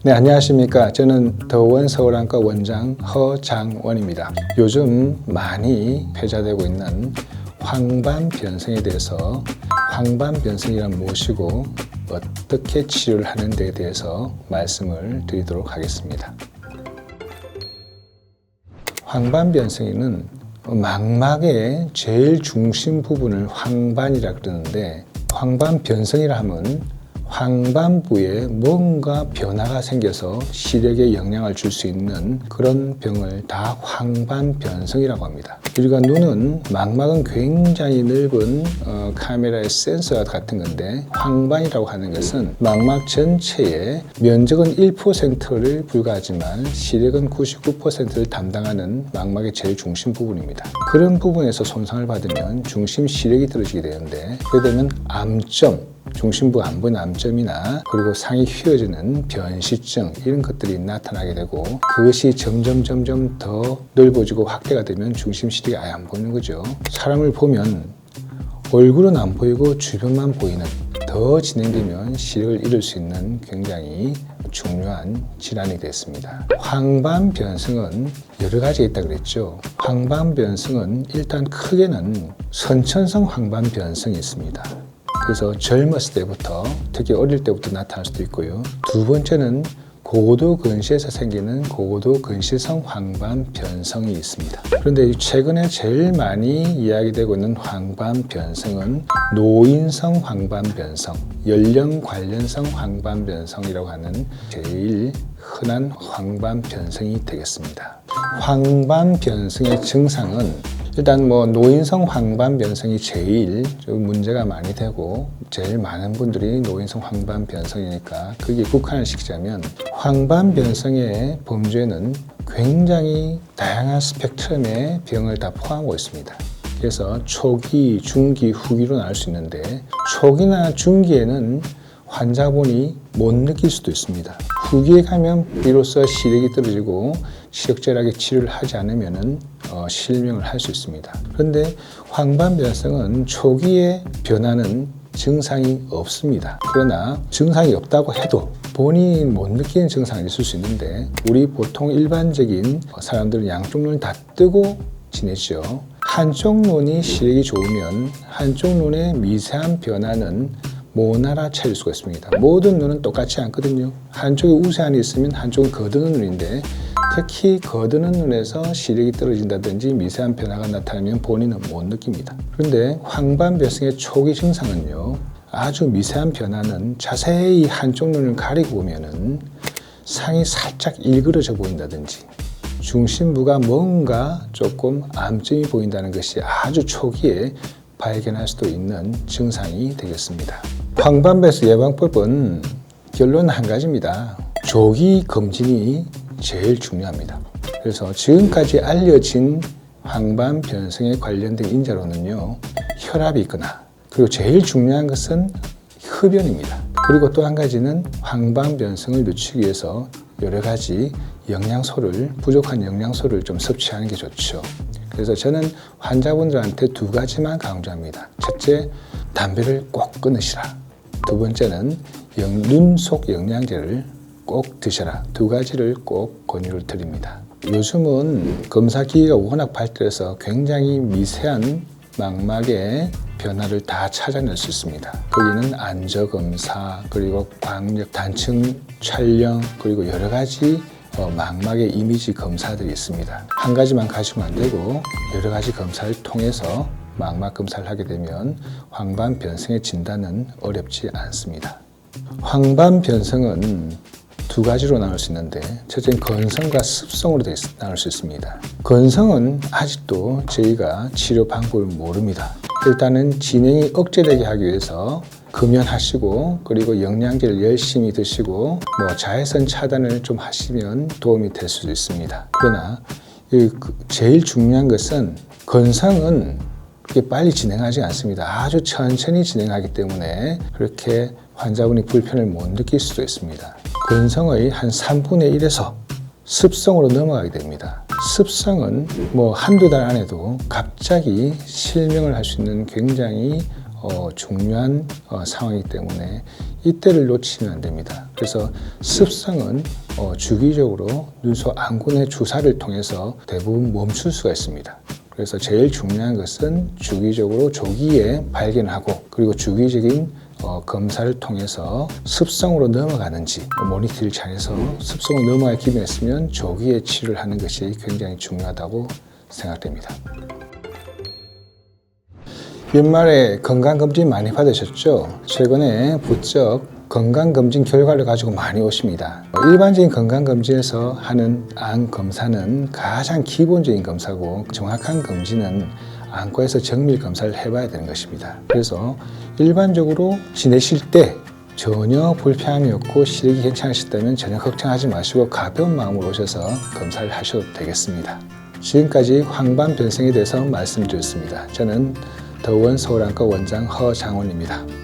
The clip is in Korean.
네, 안녕하십니까. 저는 더원 서울안과 원장 허장원입니다. 요즘 많이 회자되고 있는 황반변성에 대해서 황반변성이란 무엇이고 어떻게 치료를 하는 데에 대해서 말씀을 드리도록 하겠습니다. 황반변성에는 망막의 제일 중심 부분을 황반이라 그러는데, 황반변성이라 하면 황반부에 뭔가 변화가 생겨서 시력에 영향을 줄 수 있는 그런 병을 다 황반변성이라고 합니다. 우리가 눈은, 망막은 굉장히 넓은 카메라의 센서 같은 건데, 황반이라고 하는 것은 망막 전체의 면적은 1%를 불과하지만 시력은 99%를 담당하는 망막의 제일 중심 부분입니다. 그런 부분에서 손상을 받으면 중심 시력이 떨어지게 되는데, 그러게 되면 암점, 중심부 안 보이는 암점이나 그리고 상이 휘어지는 변시증, 이런 것들이 나타나게 되고, 그것이 점점 더 넓어지고 확대가 되면 중심 시력이 아예 안 보이는 거죠. 사람을 보면 얼굴은 안 보이고 주변만 보이는, 더 진행되면 시력을 잃을 수 있는 굉장히 중요한 질환이 됐습니다. 황반변성은 여러 가지가 있다고 그랬죠. 황반변성은 일단 크게는 선천성 황반변성이 있습니다. 그래서 젊었을 때부터, 특히 어릴 때부터 나타날 수도 있고요. 두 번째는 고도 근시에서 생기는 고도 근시성 황반변성이 있습니다. 그런데 최근에 제일 많이 이야기되고 있는 황반변성은 노인성 황반변성, 연령 관련성 황반변성이라고 하는 제일 흔한 황반변성이 되겠습니다. 황반변성의 증상은 일단 노인성 황반변성이 제일 문제가 많이 되고, 제일 많은 분들이 노인성 황반변성이니까 거기에 국한을 시키자면, 황반변성의 범주에는 굉장히 다양한 스펙트럼의 병을 다 포함하고 있습니다. 그래서 초기, 중기, 후기로 나눌 수 있는데, 초기나 중기에는 환자분이 못 느낄 수도 있습니다. 후기에 가면 비로소 시력이 떨어지고 시력제하게 치료를 하지 않으면 실명을 할 수 있습니다. 그런데 황반변성은 초기에 변화는 증상이 없습니다. 그러나 증상이 없다고 해도 본인이 못 느끼는 증상이 있을 수 있는데, 우리 보통 일반적인 사람들은 양쪽 눈을 다 뜨고 지내죠. 한쪽 눈이 시력이 좋으면 한쪽 눈의 미세한 변화는 못 알아차릴 수가 있습니다. 모든 눈은 똑같지 않거든요. 한쪽에 우세한이 있으면 한쪽은 거드는 눈인데, 특히 거드는 눈에서 시력이 떨어진다든지 미세한 변화가 나타나면 본인은 못 느낍니다. 그런데 황반변성의 초기 증상은요, 아주 미세한 변화는 자세히 한쪽 눈을 가리고 보면은 상이 살짝 일그러져 보인다든지, 중심부가 뭔가 조금 암점이 보인다는 것이 아주 초기에 발견할 수도 있는 증상이 되겠습니다. 황반변성 예방법은 결론은 한 가지입니다. 조기 검진이 제일 중요합니다. 그래서 지금까지 알려진 황반변성에 관련된 인자로는요, 혈압이 있거나, 그리고 제일 중요한 것은 흡연입니다. 그리고 또 한 가지는 황반변성을 늦추기 위해서 여러 가지 부족한 영양소를 좀 섭취하는 게 좋죠. 그래서 저는 환자분들한테 두 가지만 강조합니다. 첫째, 담배를 꼭 끊으시라. 두 번째는 눈 속 영양제를 꼭 드셔라. 두 가지를 꼭 권유를 드립니다. 요즘은 검사기기가 워낙 발달해서 굉장히 미세한 망막의 변화를 다 찾아낼 수 있습니다. 거기는 안저검사, 그리고 광역 단층 촬영, 그리고 여러 가지 망막의 이미지 검사들이 있습니다. 한 가지만 가지면 안 되고 여러 가지 검사를 통해서 망막 검사를 하게 되면 황반변성의 진단은 어렵지 않습니다. 황반변성은 두 가지로 나눌 수 있는데, 첫째는 건성과 습성으로 나눌 수 있습니다. 건성은 아직도 저희가 치료 방법을 모릅니다. 일단은 진행이 억제되게 하기 위해서 금연하시고, 그리고 영양제를 열심히 드시고, 자외선 차단을 좀 하시면 도움이 될 수도 있습니다. 그러나 제일 중요한 것은, 건성은 그렇게 빨리 진행하지 않습니다. 아주 천천히 진행하기 때문에 그렇게 환자분이 불편을 못 느낄 수도 있습니다. 건성의 한 3분의 1에서 습성으로 넘어가게 됩니다. 습성은 한두 달 안에도 갑자기 실명을 할 수 있는 굉장히 중요한 상황이기 때문에 이때를 놓치면 안 됩니다. 그래서 습성은 주기적으로 눈소 안군의 주사를 통해서 대부분 멈출 수가 있습니다. 그래서 제일 중요한 것은 주기적으로 조기에 발견하고 그리고 주기적인 검사를 통해서 습성으로 넘어가는지 모니터를 잘해서 습성으로 넘어갈 기미가 있으면 조기에 치료를 하는 것이 굉장히 중요하다고 생각됩니다. 연말에 건강검진 많이 받으셨죠? 최근에 부쩍 건강검진 결과를 가지고 많이 오십니다. 일반적인 건강검진에서 하는 암 검사는 가장 기본적인 검사고 정확한 검진은 안과에서 정밀 검사를 해봐야 되는 것입니다. 그래서 일반적으로 지내실 때 전혀 불편함이 없고 시력이 괜찮으시다면 전혀 걱정하지 마시고 가벼운 마음으로 오셔서 검사를 하셔도 되겠습니다. 지금까지 황반 변성에 대해서 말씀드렸습니다. 저는 더원 서울안과 원장 허장원입니다.